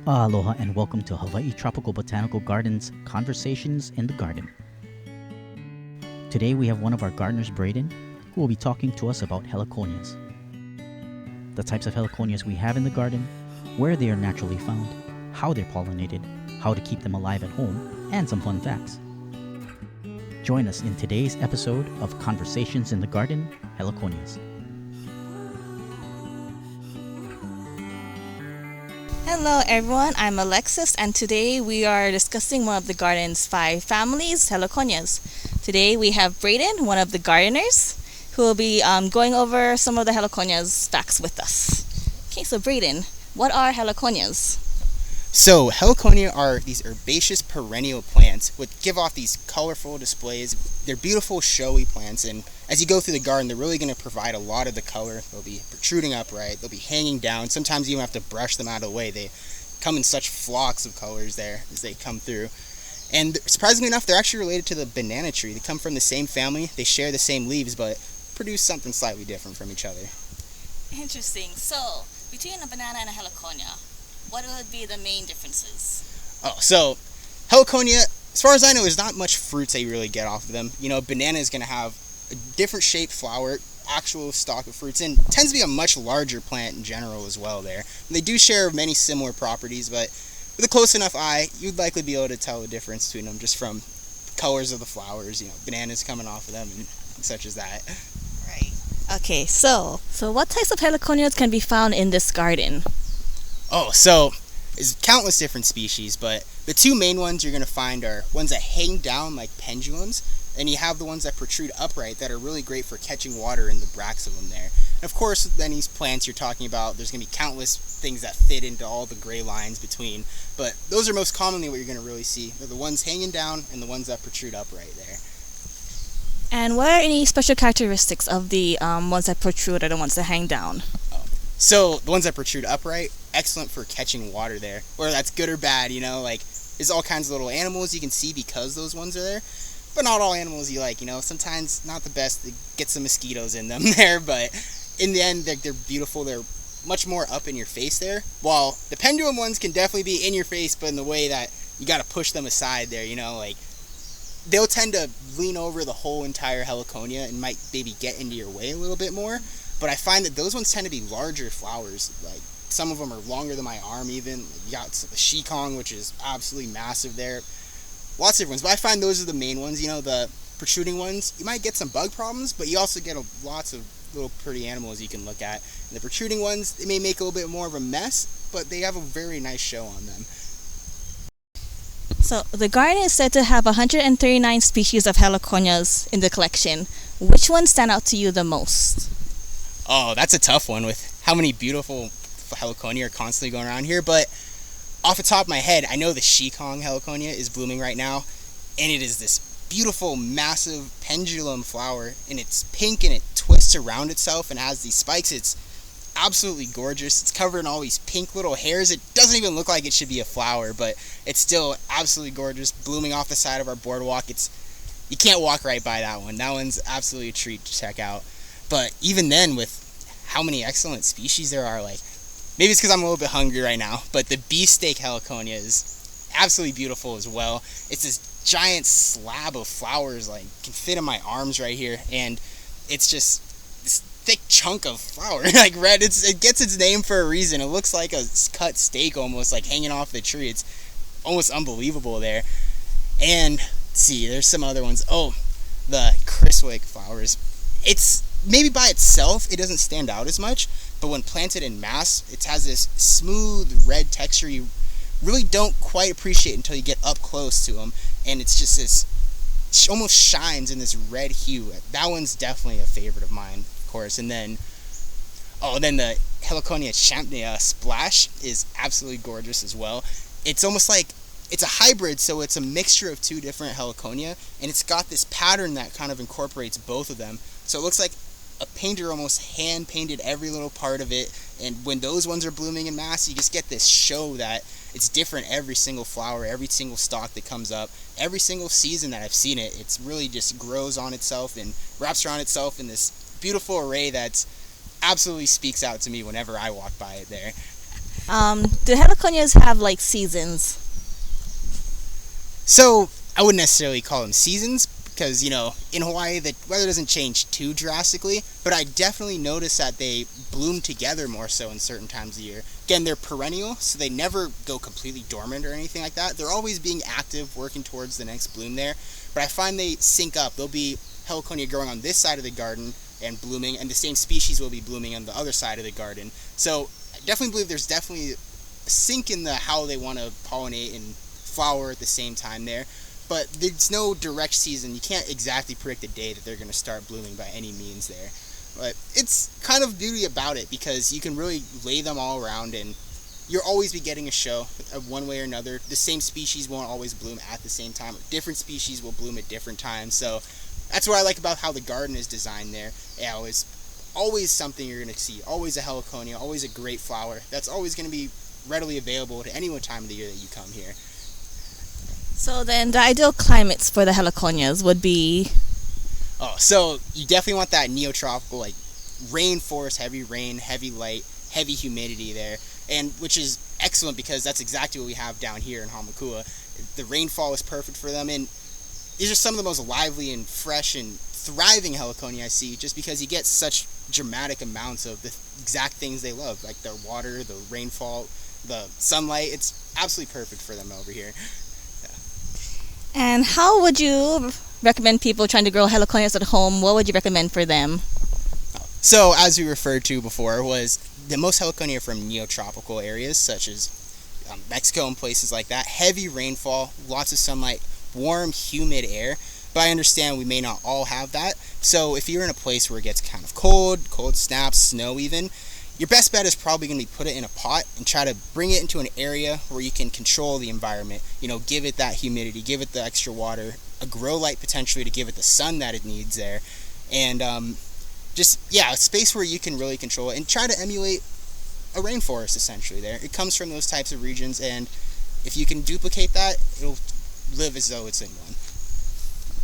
Aloha and welcome to Hawaii Tropical Botanical Gardens Conversations in the Garden. Today we have one of our gardeners, Brayden, who will be talking to us about heliconias. The types of heliconias we have in the garden, where they are naturally found, how they're pollinated, how to keep them alive at home, and some fun facts. Join us in today's episode of Conversations in the Garden, Heliconias. Hello everyone, I'm Alexis and today we are discussing one of the garden's 5 families, Heliconias. Today we have Brayden, one of the gardeners, who will be going over some of the Heliconias facts with us. Okay, so Brayden, what are Heliconias? So, Heliconia are these herbaceous perennial plants which give off these colorful displays. They're beautiful, showy plants, and as you go through the garden, they're really going to provide a lot of the color. They'll be protruding upright, they'll be hanging down. Sometimes you even have to brush them out of the way. They come in such flocks of colors there as they come through. And surprisingly enough, they're actually related to the banana tree. They come from the same family, they share the same leaves, but produce something slightly different from each other. Interesting. So, between a banana and a Heliconia, what would be the main differences? So Heliconia, as far as I know, there's not much fruits that you really get off of them. You know, banana is going to have a different shaped flower, actual stalk of fruits, and tends to be a much larger plant in general as well there. And they do share many similar properties, but with a close enough eye, you'd likely be able to tell the difference between them just from colors of the flowers, you know, bananas coming off of them and such as that. Right. Okay, so what types of Heliconias can be found in this garden? So there's countless different species, but the 2 main ones you're going to find are ones that hang down like pendulums, and you have the ones that protrude upright that are really great for catching water in the bracts of them there. And of course, then these plants you're talking about, there's going to be countless things that fit into all the gray lines between, but those are most commonly what you're going to really see. They're the ones hanging down and the ones that protrude upright there. And what are any special characteristics of the ones that protrude or the ones that hang down? So the ones that protrude upright, excellent for catching water there. Whether that's good or bad, you know, like there's all kinds of little animals you can see because those ones are there. But not all animals you like, you know. Sometimes not the best to get some mosquitoes in them there, but in the end they're beautiful. They're much more up in your face there. While the pendulum ones can definitely be in your face, but in the way that you got to push them aside there, you know, like they'll tend to lean over the whole entire Heliconia and might maybe get into your way a little bit more. But I find that those ones tend to be larger flowers. Like some of them are longer than my arm even. You got the Shikong, which is absolutely massive there. Lots of different ones, but I find those are the main ones. You know, the protruding ones, you might get some bug problems, but you also get lots of little pretty animals you can look at. And the protruding ones, they may make a little bit more of a mess, but they have a very nice show on them. So the garden is said to have 139 species of Heliconias in the collection. Which ones stand out to you the most? Oh, that's a tough one with how many beautiful Heliconia are constantly going around here, but off the top of my head, I know the Shikong Heliconia is blooming right now, and it is this beautiful, massive pendulum flower, and it's pink and it twists around itself and has these spikes. It's absolutely gorgeous. It's covered in all these pink little hairs. It doesn't even look like it should be a flower, but it's still absolutely gorgeous, blooming off the side of our boardwalk. You can't walk right by that one. That one's absolutely a treat to check out. But even then, with how many excellent species there are, like, maybe it's because I'm a little bit hungry right now, but the beefsteak Heliconia is absolutely beautiful as well. It's this giant slab of flowers, like, can fit in my arms right here, and it's just this thick chunk of flower, like red. It gets its name for a reason. It looks like a cut steak almost, like hanging off the tree. It's almost unbelievable there. And let's see, there's some other ones. Oh, the Criswick flowers. It's maybe by itself it doesn't stand out as much, but when planted in mass, it has this smooth red texture you really don't quite appreciate until you get up close to them, and it's just this almost shines in this red hue. That one's definitely a favorite of mine, of course. And then the Heliconia champnea splash is absolutely gorgeous as well. It's almost like it's a hybrid, so it's a mixture of 2 different Heliconia, and it's got this pattern that kind of incorporates both of them. So it looks like a painter almost hand painted every little part of it, and when those ones are blooming in mass, you just get this show that it's different every single flower, every single stalk that comes up, every single season that I've seen it. It's really just grows on itself and wraps around itself in this beautiful array that absolutely speaks out to me whenever I walk by it there. Do heliconias have like seasons? So I wouldn't necessarily call them seasons because, in Hawaii the weather doesn't change too drastically, but I definitely notice that they bloom together more so in certain times of the year. Again, they're perennial, so they never go completely dormant or anything like that. They're always being active, working towards the next bloom there, but I find they sync up. There'll be heliconia growing on this side of the garden and blooming, and the same species will be blooming on the other side of the garden. So I definitely believe there's definitely a sync in the how they want to pollinate and flower at the same time there, but there's no direct season. You can't exactly predict the day that they're going to start blooming by any means there, but it's kind of beauty about it because you can really lay them all around and you'll always be getting a show one way or another. The same species won't always bloom at the same time, or different species will bloom at different times. So that's what I like about how the garden is designed there. It's always something you're going to see, always a heliconia, always a great flower that's always going to be readily available at any one time of the year that you come here. So then the ideal climates for the heliconias would be... So you definitely want that neotropical, like rainforest, heavy rain, heavy light, heavy humidity there, and which is excellent because that's exactly what we have down here in Hamakua. The rainfall is perfect for them, and these are some of the most lively and fresh and thriving heliconia I see, just because you get such dramatic amounts of the exact things they love, like the water, the rainfall, the sunlight. It's absolutely perfect for them over here. And how would you recommend people trying to grow heliconias at home? What would you recommend for them? So, as we referred to before, was the most heliconia from neotropical areas, such as Mexico and places like that. Heavy rainfall, lots of sunlight, warm, humid air. But I understand we may not all have that. So, if you're in a place where it gets kind of cold snaps, snow even, your best bet is probably going to be put it in a pot and try to bring it into an area where you can control the environment. Give it that humidity, give it the extra water, a grow light potentially to give it the sun that it needs there, and a space where you can really control it and try to emulate a rainforest essentially there. It comes from those types of regions, and if you can duplicate that, it'll live as though it's in one.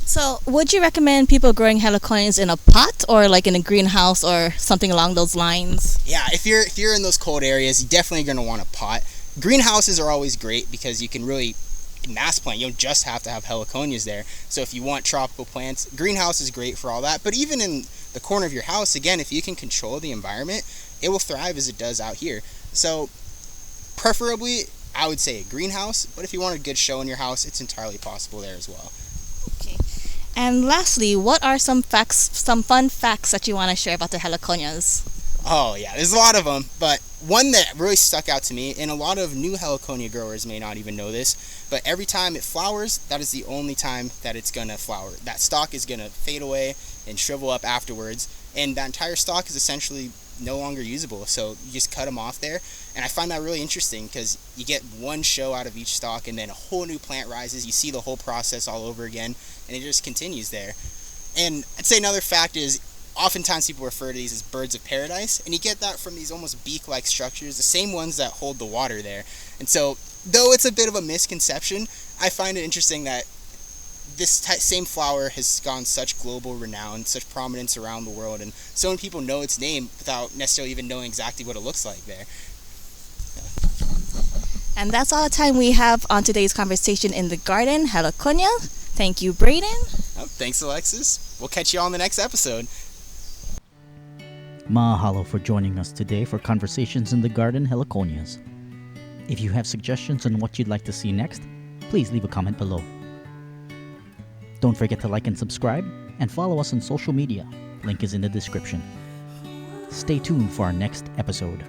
So would you recommend people growing heliconias in a pot or like in a greenhouse or something along those lines? Yeah, if you're in those cold areas, you're definitely going to want a pot. Greenhouses are always great because you can really mass plant. You don't just have to have heliconias there. So if you want tropical plants, greenhouse is great for all that. But even in the corner of your house, again, if you can control the environment, it will thrive as it does out here. So preferably, I would say a greenhouse, but if you want a good show in your house, it's entirely possible there as well. Okay. And lastly, what are some fun facts that you want to share about the heliconias? Oh yeah, there's a lot of them, but one that really stuck out to me, and a lot of new heliconia growers may not even know this, but every time it flowers, that is the only time that it's gonna flower. That stalk is gonna fade away and shrivel up afterwards, and that entire stalk is essentially no longer usable, so you just cut them off there. And I find that really interesting because you get one show out of each stalk and then a whole new plant rises. You see the whole process all over again, and it just continues there. And I'd say another fact is oftentimes people refer to these as birds of paradise, and you get that from these almost beak-like structures, the same ones that hold the water there. And so, though it's a bit of a misconception, I find it interesting that this same flower has gone such global renown, such prominence around the world, and so many people know its name without necessarily even knowing exactly what it looks like there. And that's all the time we have on today's conversation in the garden, Heliconia. Thank you, Brayden. Oh, thanks, Alexis. We'll catch you all in the next episode. Mahalo for joining us today for Conversations in the Garden, Heliconias. If you have suggestions on what you'd like to see next, please leave a comment below. Don't forget to like and subscribe, and follow us on social media. Link is in the description. Stay tuned for our next episode.